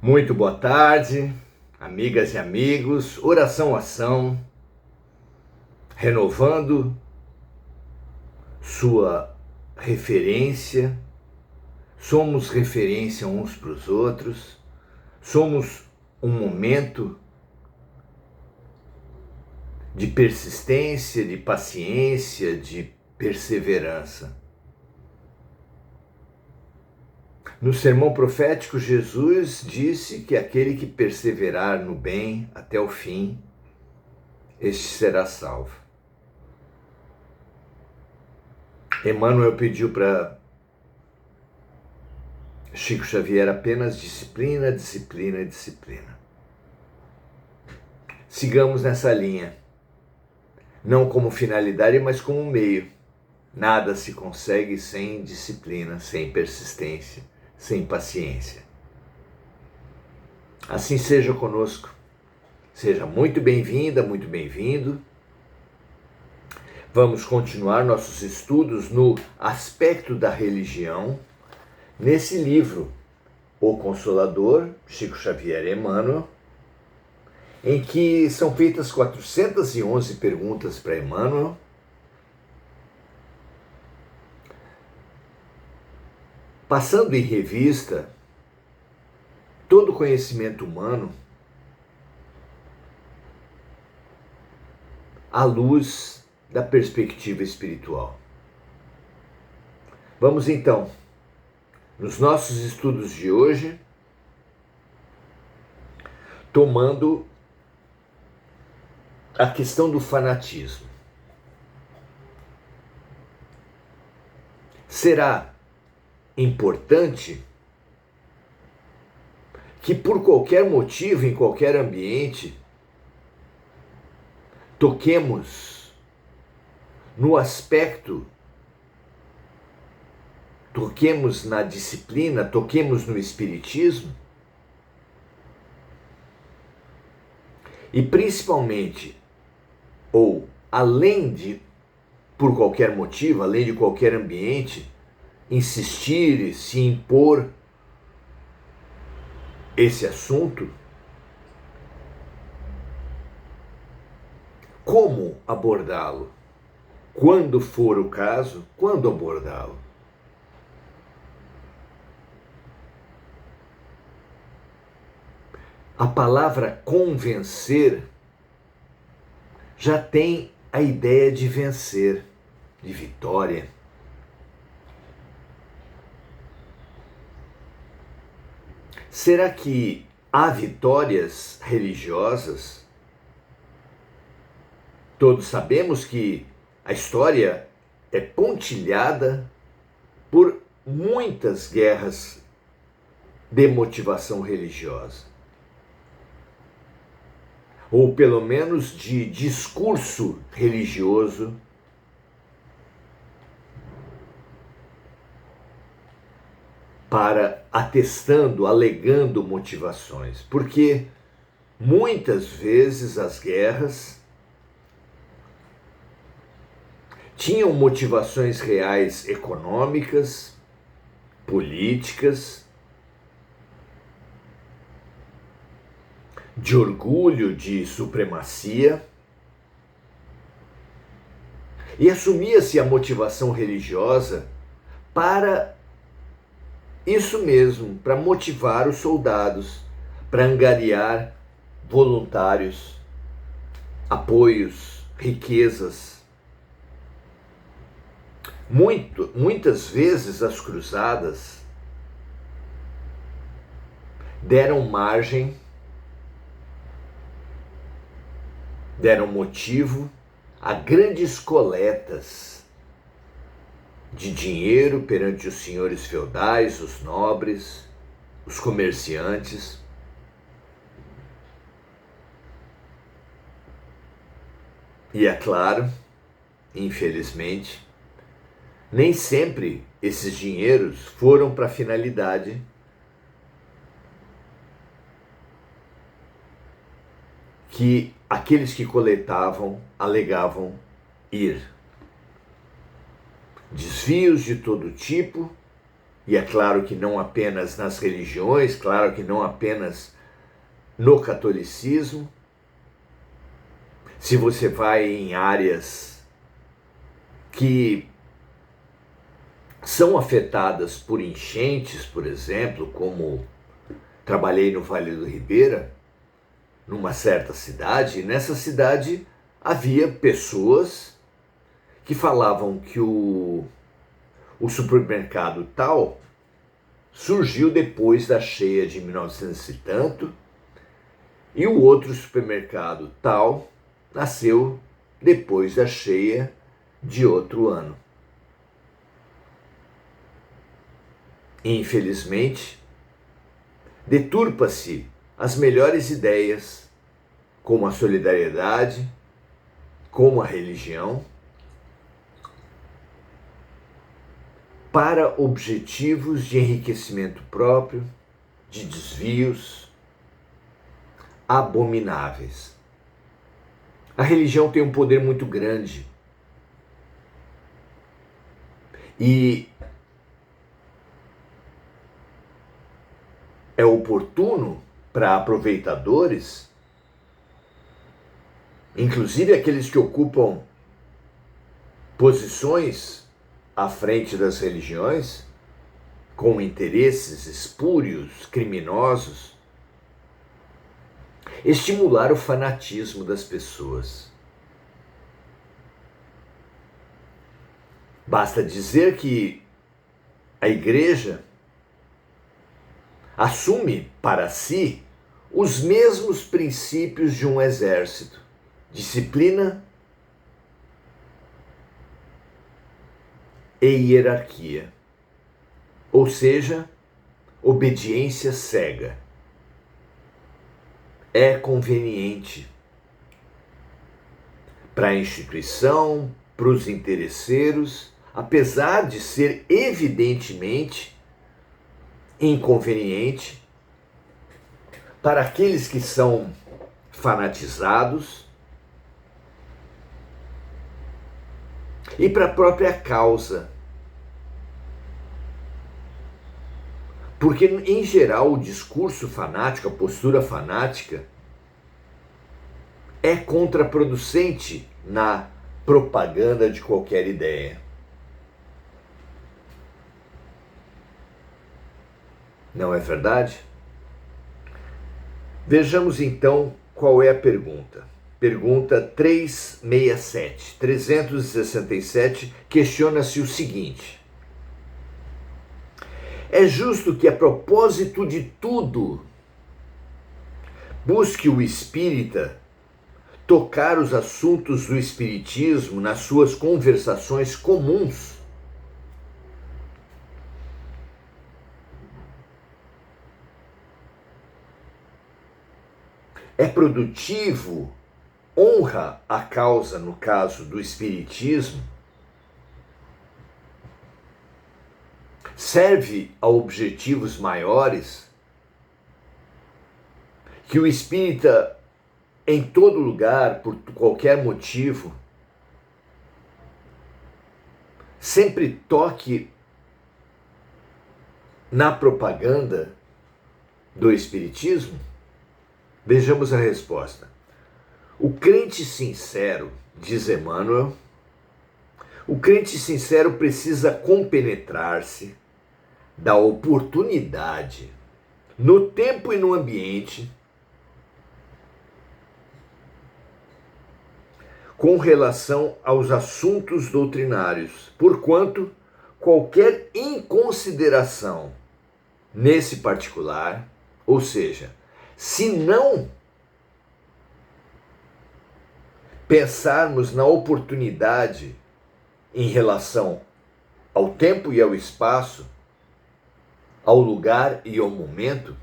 Muito boa tarde, amigas e amigos. Oração Ação, renovando sua referência. Somos referência uns para os outros. Somos um momento de persistência, de paciência, de perseverança. No sermão profético, Jesus disse que aquele que perseverar no bem até o fim, este será salvo. Emmanuel pediu para Chico Xavier apenas disciplina, disciplina, disciplina. Sigamos nessa linha, não como finalidade, mas como meio. Nada se consegue sem disciplina, sem persistência, sem paciência. Assim seja conosco. Seja muito bem-vinda, muito bem-vindo. Vamos continuar nossos estudos no aspecto da religião, nesse livro, O Consolador, Chico Xavier e Emmanuel, em que são feitas 411 perguntas para Emmanuel, passando em revista todo o conhecimento humano à luz da perspectiva espiritual. Vamos então, nos nossos estudos de hoje, tomando a questão do fanatismo. Será importante que por qualquer motivo, em qualquer ambiente, toquemos no aspecto, toquemos na disciplina, toquemos no espiritismo? E principalmente, ou além de, por qualquer motivo, além de qualquer ambiente, insistir e se impor esse assunto, como abordá-lo? Quando for o caso, quando abordá-lo? A palavra convencer já tem a ideia de vencer, de vitória. Será que há vitórias religiosas? Todos sabemos que a história é pontilhada por muitas guerras de motivação religiosa, ou pelo menos de discurso religioso, para atestando, alegando motivações, porque muitas vezes as guerras tinham motivações reais econômicas, políticas, de orgulho, de supremacia, e assumia-se a motivação religiosa para isso mesmo, para motivar os soldados, para angariar voluntários, apoios, riquezas. Muitas vezes as cruzadas deram margem, deram motivo a grandes coletas de dinheiro perante os senhores feudais, os nobres, os comerciantes. E é claro, infelizmente, nem sempre esses dinheiros foram para a finalidade que aqueles que coletavam alegavam ir. Desvios de todo tipo, e é claro que não apenas nas religiões, claro que não apenas no catolicismo. Se você vai em áreas que são afetadas por enchentes, por exemplo, como trabalhei no Vale do Ribeira, numa certa cidade, e nessa cidade havia pessoas que falavam que o supermercado tal surgiu depois da cheia de 1900 e tanto, e o outro supermercado tal nasceu depois da cheia de outro ano. Infelizmente, deturpa-se as melhores ideias, como a solidariedade, como a religião, para objetivos de enriquecimento próprio, de desvios abomináveis. A religião tem um poder muito grande e é oportuno para aproveitadores, inclusive aqueles que ocupam posições à frente das religiões, com interesses espúrios, criminosos, estimular o fanatismo das pessoas. Basta dizer que a igreja assume para si os mesmos princípios de um exército: disciplina e hierarquia, ou seja, obediência cega. É conveniente para a instituição, para os interesseiros, apesar de ser evidentemente inconveniente para aqueles que são fanatizados e para a própria causa. Porque, em geral, o discurso fanático, a postura fanática, é contraproducente na propaganda de qualquer ideia. Não é verdade? Vejamos então qual é a pergunta. Pergunta 367 questiona-se o seguinte: é justo que, a propósito de tudo, busque o espírita tocar os assuntos do espiritismo nas suas conversações comuns? É produtivo, honra a causa, no caso do espiritismo, serve a objetivos maiores, que o espírita, em todo lugar, por qualquer motivo, sempre toque na propaganda do espiritismo? Vejamos a resposta. O crente sincero, diz Emmanuel, o crente sincero precisa compenetrar-se da oportunidade, no tempo e no ambiente, com relação aos assuntos doutrinários, porquanto qualquer inconsideração nesse particular, ou seja, se não pensarmos na oportunidade em relação ao tempo e ao espaço, ao lugar e ao momento,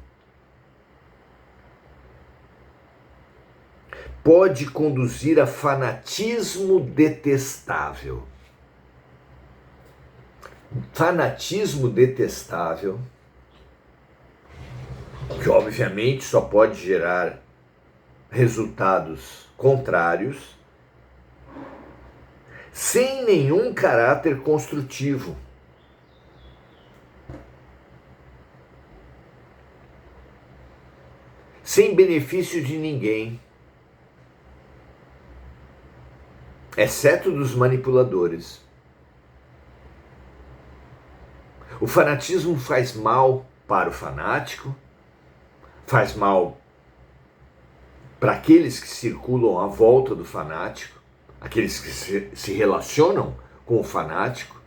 pode conduzir a fanatismo detestável. Fanatismo detestável, que obviamente só pode gerar resultados contrários, sem nenhum caráter construtivo. sem benefício de ninguém, exceto dos manipuladores. O fanatismo faz mal para o fanático, faz mal para aqueles que circulam à volta do fanático, aqueles que se relacionam com o fanático,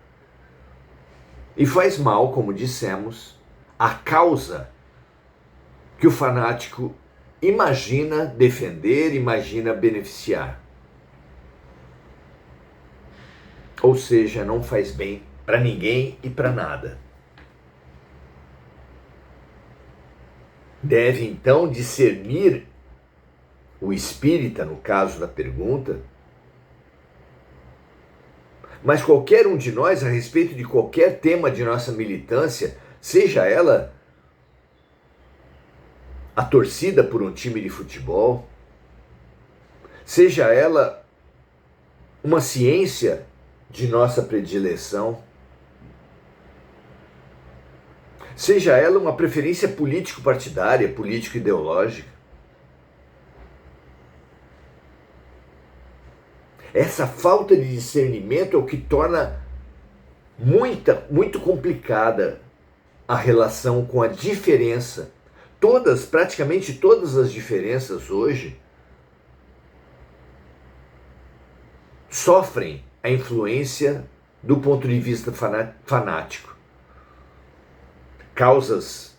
e faz mal, como dissemos, à causa que o fanático imagina defender, imagina beneficiar. Ou seja, não faz bem para ninguém e para nada. Deve então discernir o espírita, no caso da pergunta, mas qualquer um de nós, a respeito de qualquer tema de nossa militância, seja ela a torcida por um time de futebol, seja ela uma ciência de nossa predileção, seja ela uma preferência político-partidária, político-ideológica, essa falta de discernimento é o que torna muito complicada a relação com a diferença. Praticamente todas as diferenças hoje sofrem a influência do ponto de vista fanático. Causas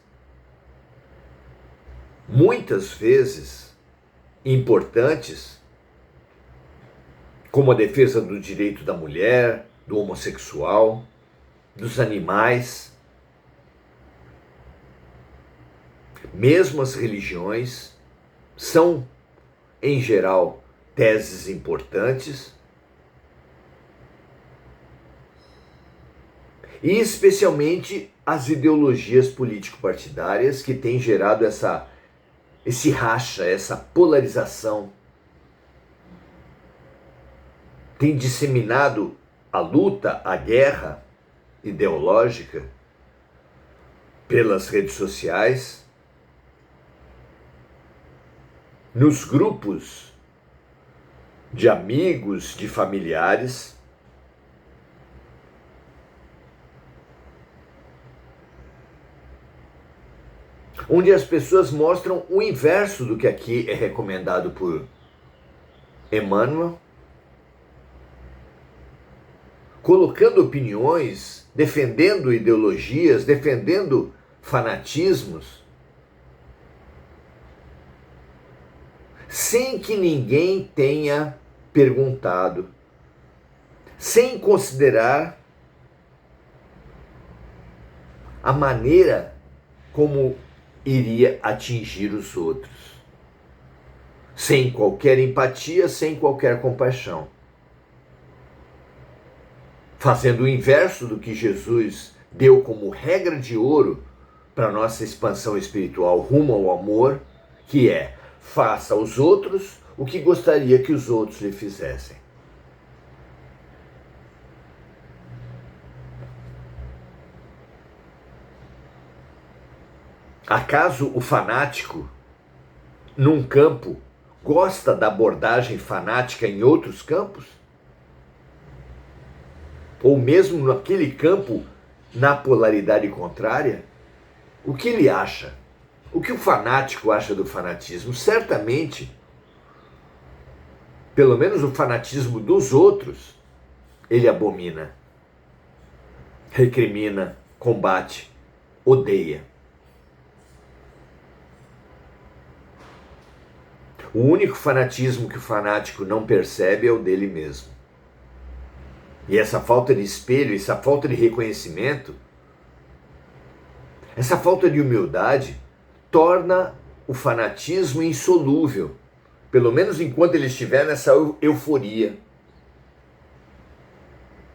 muitas vezes importantes, como a defesa do direito da mulher, do homossexual, dos animais. Mesmo as religiões são, em geral, teses importantes, e especialmente as ideologias político-partidárias que têm gerado esse racha, essa polarização, tem disseminado a luta, a guerra ideológica pelas redes sociais, nos grupos de amigos, de familiares, onde as pessoas mostram o inverso do que aqui é recomendado por Emmanuel, colocando opiniões, defendendo ideologias, defendendo fanatismos, sem que ninguém tenha perguntado, sem considerar a maneira como iria atingir os outros, sem qualquer empatia, sem qualquer compaixão, fazendo o inverso do que Jesus deu como regra de ouro para a nossa expansão espiritual rumo ao amor, que é: faça aos outros o que gostaria que os outros lhe fizessem. Acaso o fanático, num campo, gosta da abordagem fanática em outros campos? Ou mesmo naquele campo, na polaridade contrária? O que ele acha? O que o fanático acha do fanatismo? Certamente, pelo menos o fanatismo dos outros, ele abomina, recrimina, combate, odeia. O único fanatismo que o fanático não percebe é o dele mesmo. E essa falta de espelho, essa falta de reconhecimento, essa falta de humildade torna o fanatismo insolúvel, pelo menos enquanto ele estiver nessa euforia.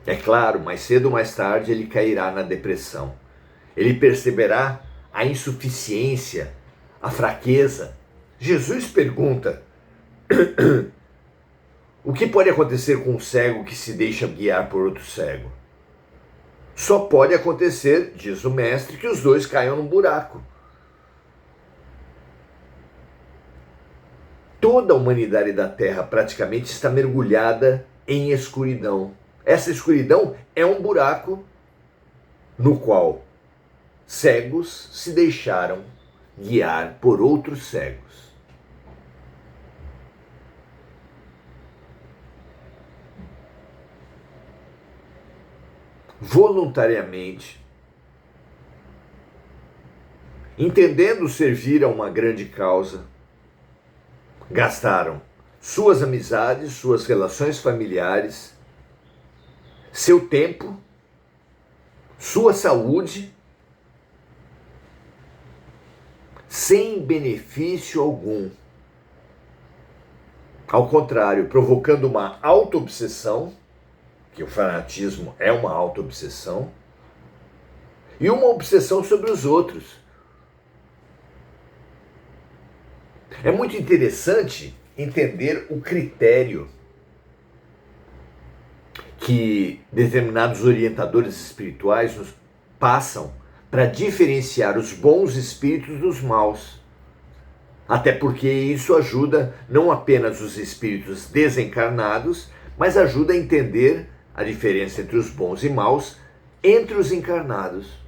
É claro, mais cedo ou mais tarde ele cairá na depressão. Ele perceberá a insuficiência, a fraqueza. Jesus pergunta: o que pode acontecer com um cego que se deixa guiar por outro cego? Só pode acontecer, diz o mestre, que os dois caiam num buraco. toda a humanidade da Terra praticamente está mergulhada em escuridão. Essa escuridão é um buraco no qual cegos se deixaram guiar por outros cegos. Voluntariamente, entendendo servir a uma grande causa, gastaram suas amizades, suas relações familiares, seu tempo, sua saúde, sem benefício algum. Ao contrário, provocando uma auto-obsessão, que o fanatismo é uma auto-obsessão, e uma obsessão sobre os outros. É muito interessante entender o critério que determinados orientadores espirituais nos passam para diferenciar os bons espíritos dos maus. Até porque isso ajuda não apenas os espíritos desencarnados, mas ajuda a entender a diferença entre os bons e maus entre os encarnados.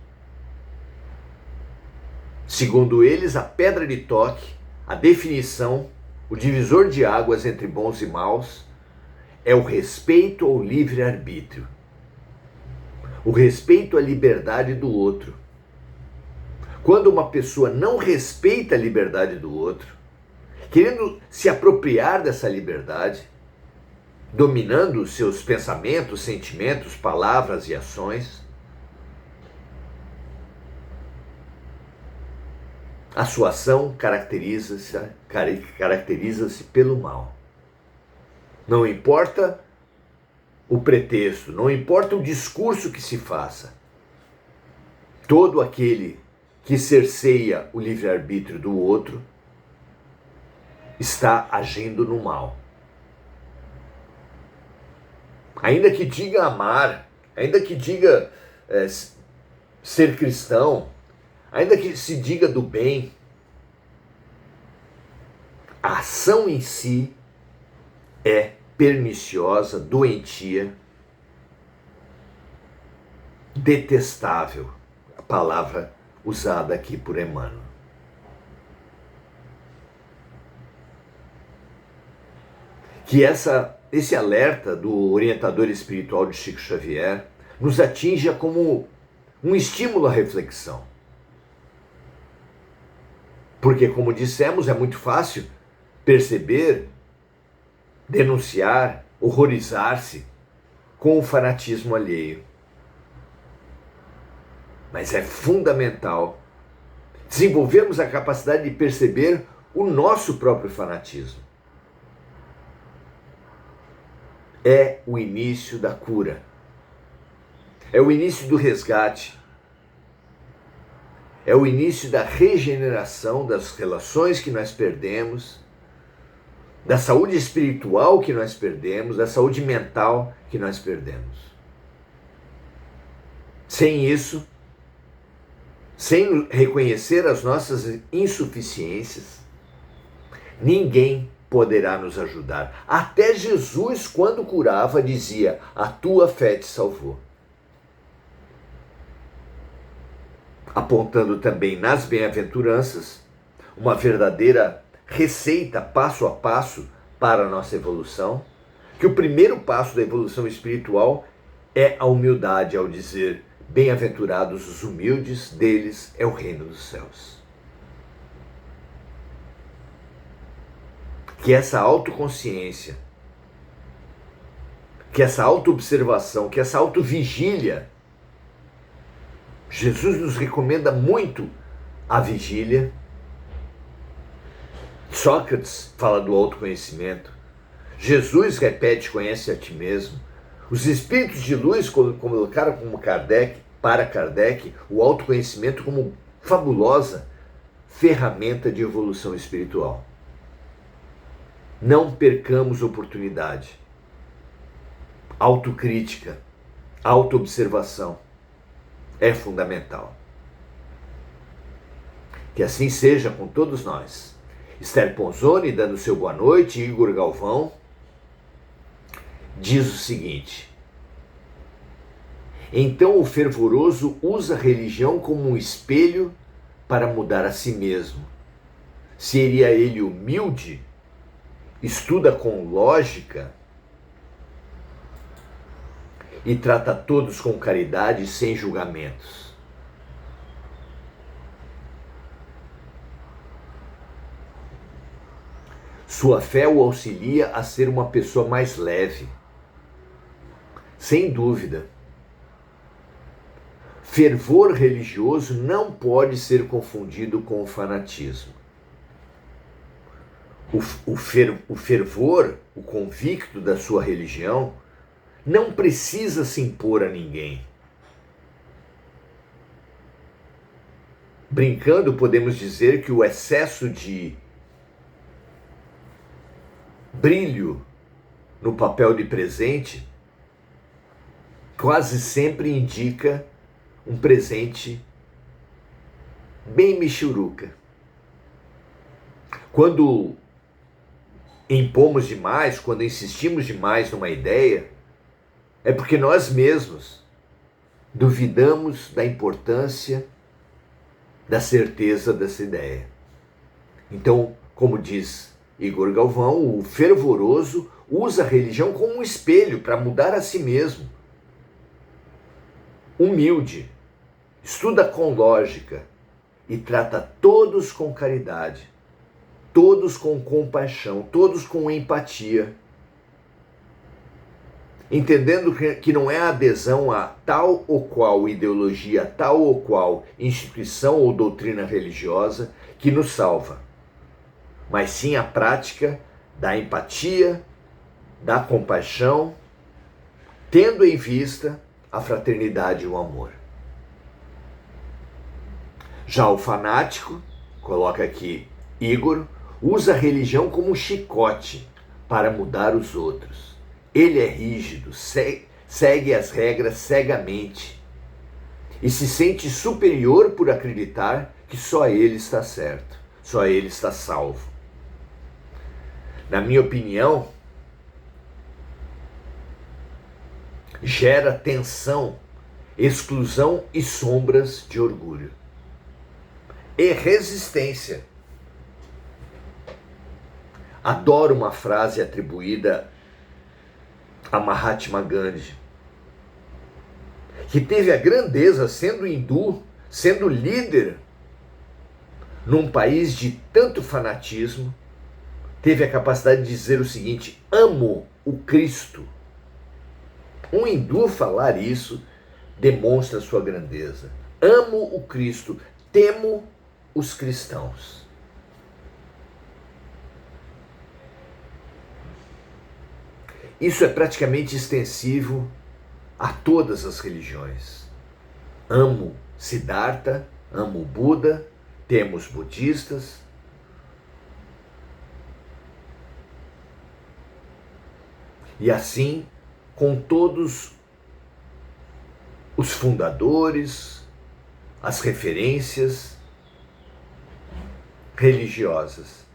Segundo eles, a pedra de toque, a definição, o divisor de águas entre bons e maus é o respeito ao livre-arbítrio, o respeito à liberdade do outro. Quando uma pessoa não respeita a liberdade do outro, querendo se apropriar dessa liberdade, dominando os seus pensamentos, sentimentos, palavras e ações, a sua ação caracteriza-se pelo mal. Não importa o pretexto, não importa o discurso que se faça. Todo aquele que cerceia o livre-arbítrio do outro está agindo no mal. Ainda que diga amar, ainda que diga ser cristão, ainda que se diga do bem, a ação em si é perniciosa, doentia, detestável, a palavra usada aqui por Emmanuel. Que esse alerta do orientador espiritual de Chico Xavier nos atinja como um estímulo à reflexão. Porque, como dissemos, é muito fácil perceber, denunciar, horrorizar-se com o fanatismo alheio. Mas é fundamental desenvolvermos a capacidade de perceber o nosso próprio fanatismo. É o início da cura. É o início do resgate. É o início da regeneração das relações que nós perdemos, da saúde espiritual que nós perdemos, da saúde mental que nós perdemos. Sem isso, sem reconhecer as nossas insuficiências, ninguém poderá nos ajudar. Até Jesus, quando curava, dizia: a tua fé te salvou. Apontando também nas bem-aventuranças uma verdadeira receita passo a passo para a nossa evolução, que o primeiro passo da evolução espiritual é a humildade ao dizer: bem-aventurados os humildes, deles é o reino dos céus. Que essa autoconsciência, que essa autoobservação, que essa autovigília, Jesus nos recomenda muito a vigília. Sócrates fala do autoconhecimento. Jesus repete: conhece a ti mesmo. Os espíritos de luz colocaram para Kardec, o autoconhecimento como fabulosa ferramenta de evolução espiritual. Não percamos oportunidade. Autocrítica, autoobservação é fundamental. Que assim seja com todos nós. Esther Ponzoni, dando seu boa noite, Igor Galvão, diz o seguinte: então o fervoroso usa a religião como um espelho para mudar a si mesmo. Seria ele humilde? Estuda com lógica e trata todos com caridade sem julgamentos. Sua fé o auxilia a ser uma pessoa mais leve. Sem dúvida. Fervor religioso não pode ser confundido com o fanatismo. O fervor, o convicto da sua religião, não precisa se impor a ninguém. Brincando, podemos dizer que o excesso de brilho no papel de presente quase sempre indica um presente bem michuruca. Quando impomos demais, quando insistimos demais numa ideia, é porque nós mesmos duvidamos da importância, da certeza dessa ideia. Então, como diz Igor Galvão, o fervoroso usa a religião como um espelho para mudar a si mesmo. Humilde, estuda com lógica e trata todos com caridade, todos com compaixão, todos com empatia, entendendo que não é a adesão a tal ou qual ideologia, tal ou qual instituição ou doutrina religiosa que nos salva, mas sim a prática da empatia, da compaixão, tendo em vista a fraternidade e o amor. Já o fanático, coloca aqui Igor, usa a religião como um chicote para mudar os outros. Ele é rígido, segue as regras cegamente e se sente superior por acreditar que só ele está certo, só ele está salvo. Na minha opinião, gera tensão, exclusão e sombras de orgulho. E resistência. Adoro uma frase atribuída a Mahatma Gandhi, que teve a grandeza, sendo hindu, sendo líder num país de tanto fanatismo, teve a capacidade de dizer o seguinte: amo o Cristo. Um hindu falar isso demonstra sua grandeza. Amo o Cristo, temo os cristãos. Isso é praticamente extensivo a todas as religiões. Amo Siddhartha, amo Buda, temo os budistas. E assim com todos os fundadores, as referências religiosas,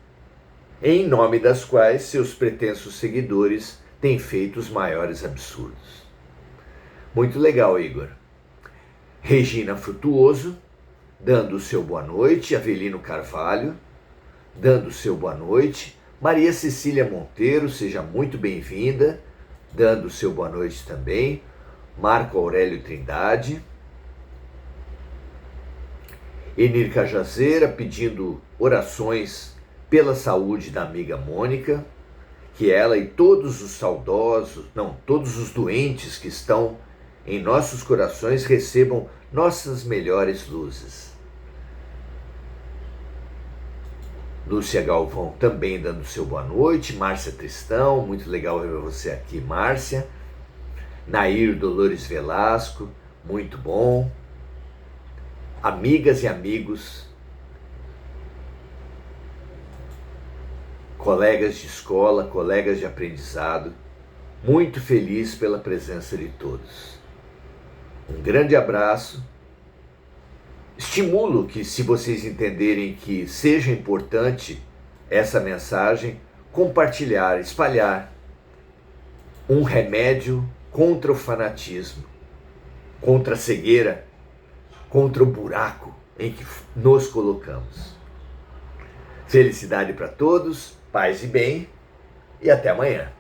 em nome das quais seus pretensos seguidores têm feito os maiores absurdos. Muito legal, Igor. Regina Frutuoso, dando o seu boa noite. Avelino Carvalho, dando o seu boa noite. Maria Cecília Monteiro, seja muito bem-vinda, dando o seu boa noite também. Marco Aurélio Trindade. Enir Cajazeira, pedindo orações pela saúde da amiga Mônica, que ela e todos os saudosos, todos os doentes que estão em nossos corações recebam nossas melhores luzes. Lúcia Galvão também dando seu boa noite. Márcia Tristão, muito legal ver você aqui, Márcia. Nair Dolores Velasco, muito bom. Amigas e amigos, colegas de escola, colegas de aprendizado, muito feliz pela presença de todos. Um grande abraço. Estimulo que, se vocês entenderem que seja importante essa mensagem, compartilhar, espalhar um remédio contra o fanatismo, contra a cegueira, contra o buraco em que nos colocamos. Felicidade para todos, paz e bem, e até amanhã.